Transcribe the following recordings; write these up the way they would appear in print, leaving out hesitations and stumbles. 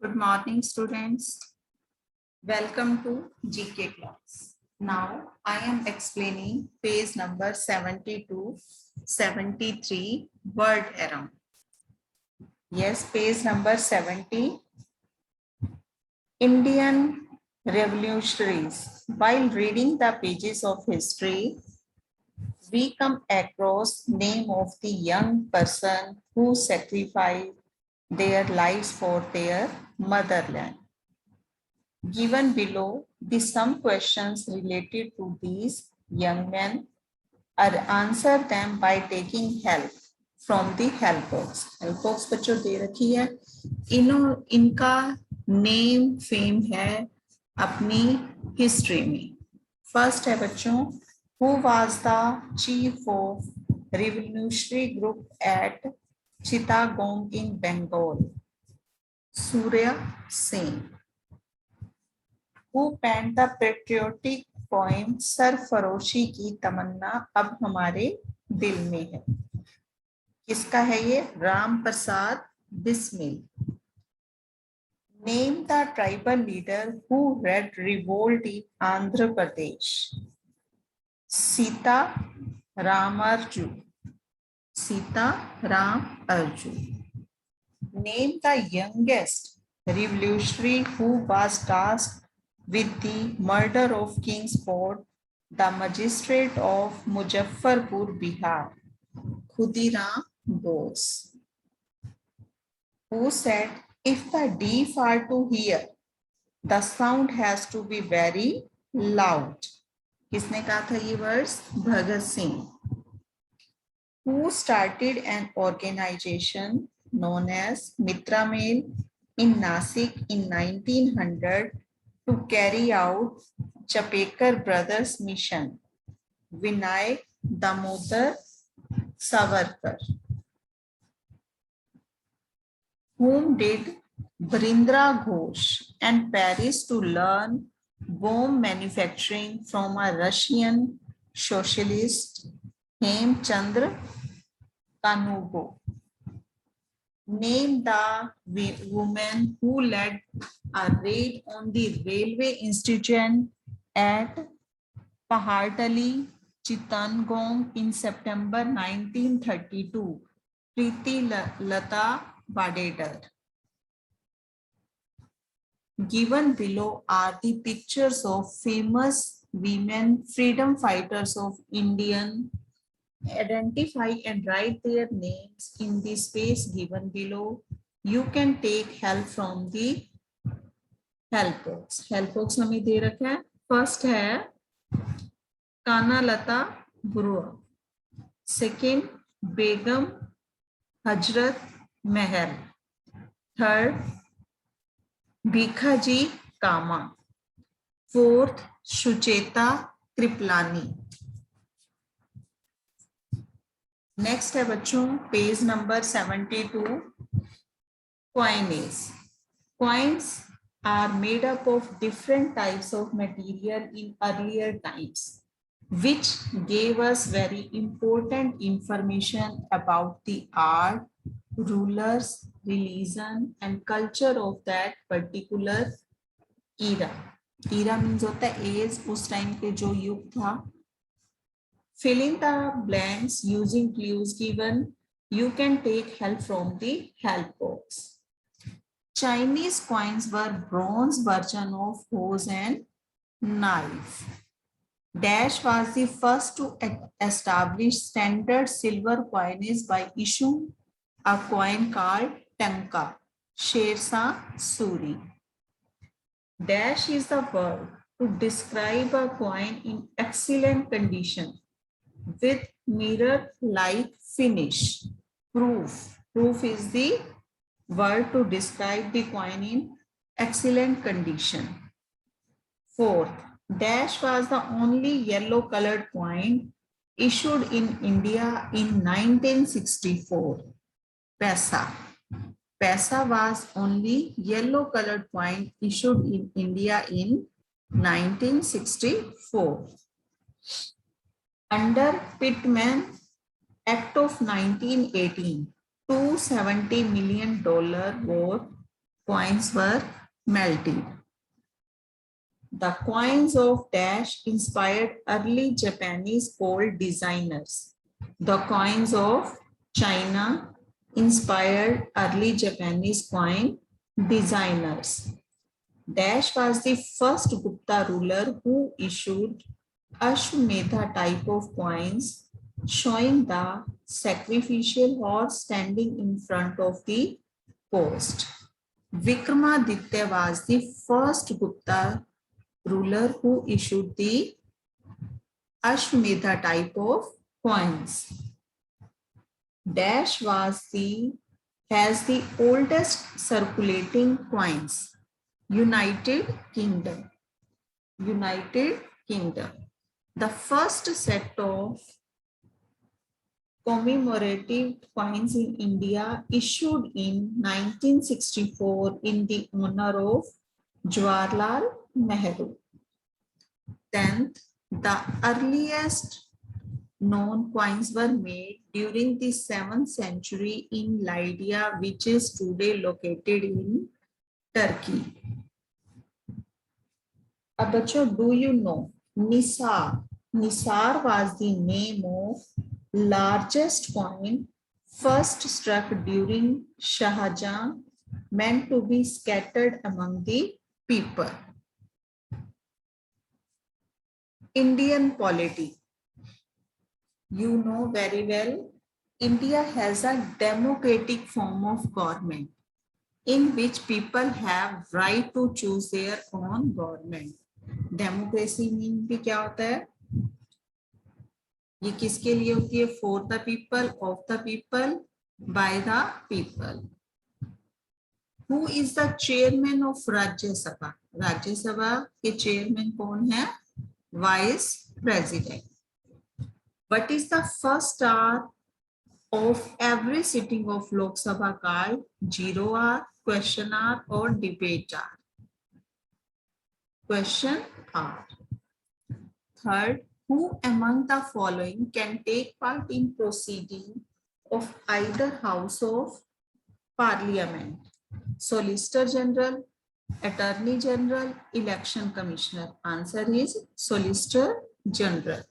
Good morning, students. Welcome to GK class. Now, I am explaining page number 72, 73, word around. Yes, page number 70. Indian revolutionaries. While reading the pages of history, we come across name of the young person who sacrificed their lives for their motherland. Given below, the some questions related to these young men are answer them by taking help from the help box. Help box बच्चों दे रखी है. इनका name fame है अपनी history में. First है बच्चों, who was the chief of revolutionary group at Chittagong in Bengal? Surya Sen. Who penned the patriotic poem Sarfaroshi ki Tamanna अब हमारे दिल में है? किसका है ये? Ram Prasad Bismil. Name the tribal leader who led revolt in Andhra Pradesh. Sita Ram Arjun. Sita Ram Arjun. Name the youngest revolutionary who was tasked with the murder of King's Fort, the magistrate of Muzaffarpur, Bihar. Khudiram Bose. Who said, if the deaf are to hear, the sound has to be very loud. किसने कहा था ये words? Bhagat Singh. Who started an organization known as Mitra Mail in Nasik in 1900 to carry out Chapekar brothers mission? Vinayak Damodar Savarkar. Whom did Brindra Ghosh and Paris to learn bomb manufacturing from a Russian socialist, Hemchandra Kanugo? Name the woman who led a raid on the railway institution at Pahartali, Chittagong in September 1932. Preeti Lata Badedar. Given below are the pictures of famous women freedom fighters of Indian. Identify and write their names in the space given below. You can take help from the help box. Help box हमें दे रखा है. First है काना लता बुरुआ. Second, Begum Hazrat Mahal. Third, Bhikaji कामा. Fourth, Sucheta Kripalani. Next है बच्चों page number 72. Coinage. Coins are made up of different types of material in earlier times, which gave us very important information about the art, rulers, religion, and culture of that particular era. Era means होता है as, उस time पे जो युग था. Filling the blanks using clues given, you can take help from the help box. Chinese coins were bronze version of hose and knife. Dash was the first to establish standard silver coinage by issuing a coin called Tanka. Shershah Suri. Dash is the word to describe a coin in excellent condition with mirror-like finish. Proof. Proof is the word to describe the coin in excellent condition. Fourth, Dash was the only yellow-colored coin issued in India in 1964. Paisa. Paisa was only yellow-colored coin issued in India in 1964. Under Pittman Act of 1918, $270 million worth coins were melted. The coins of Dash inspired early Japanese gold designers. The coins of China inspired early Japanese coin designers. Dash was the first Gupta ruler who issued Ashwamedha type of coins showing the sacrificial horse standing in front of the post. Vikramaditya was the first Gupta ruler who issued the Ashwamedha type of coins. Dash has the oldest circulating coins. United Kingdom. United Kingdom. The first set of commemorative coins in India issued in 1964 in the honor of Jawaharlal Nehru. 10th, the earliest known coins were made during the 7th century in Lydia, which is today located in Turkey. अब बच्चों, do you know Nisar? Nisar was the name of largest coin first struck during Shahjahan, meant to be scattered among the people. Indian polity. You know very well, India has a democratic form of government in which people have right to choose their own government. Democracy mean भी क्या होता है? ये किसके लिए होती है? For the people, of the people, by the people. Who is the chairman of Rajya Sabha? Rajya Sabha के चेयरमैन कौन है? Vice president. What is the first hour of every sitting of Lok Sabha called? 0 hour, question hour, or debate hour? Question hour. Third, who among the following can take part in proceeding of either House of Parliament? Solicitor General, Attorney General, Election Commissioner. Answer is Solicitor General.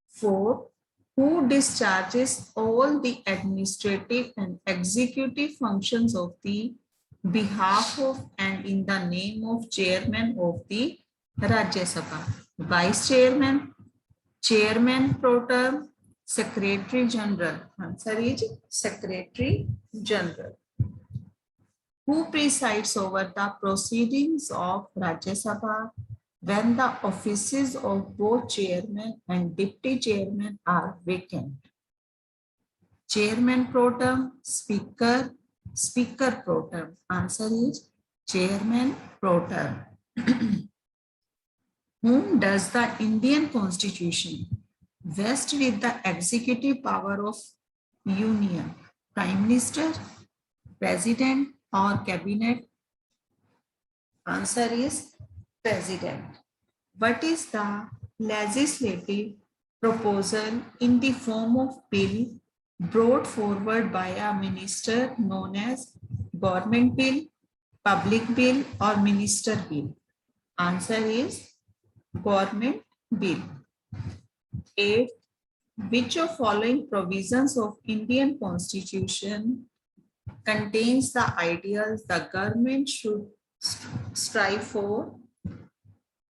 Fourth, who discharges all the administrative and executive functions of the behalf of and in the name of chairman of the Rajya Sabha? Vice Chairman, Chairman Pro Tem, Secretary General. Answer is Secretary General. Who presides over the proceedings of Rajya Sabha when the offices of both chairman and deputy chairman are vacant? Chairman Pro Tem, Speaker, Speaker Pro Tem. Answer is Chairman Pro Tem. Whom does the Indian Constitution vest with the executive power of Union? Prime Minister, President, or Cabinet? Answer is President. What is the legislative proposal in the form of bill brought forward by a minister known as government bill, public bill, or minister bill? Answer is government bill. 8. Which of following provisions of Indian Constitution contains the ideals the government should strive for?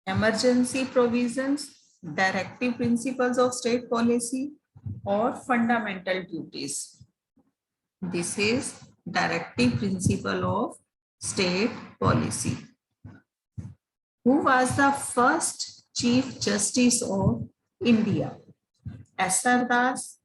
Emergency provisions, directive principles of state policy, or fundamental duties? This is directive principle of state policy. Who was the first Chief Justice of India? S.R. Das,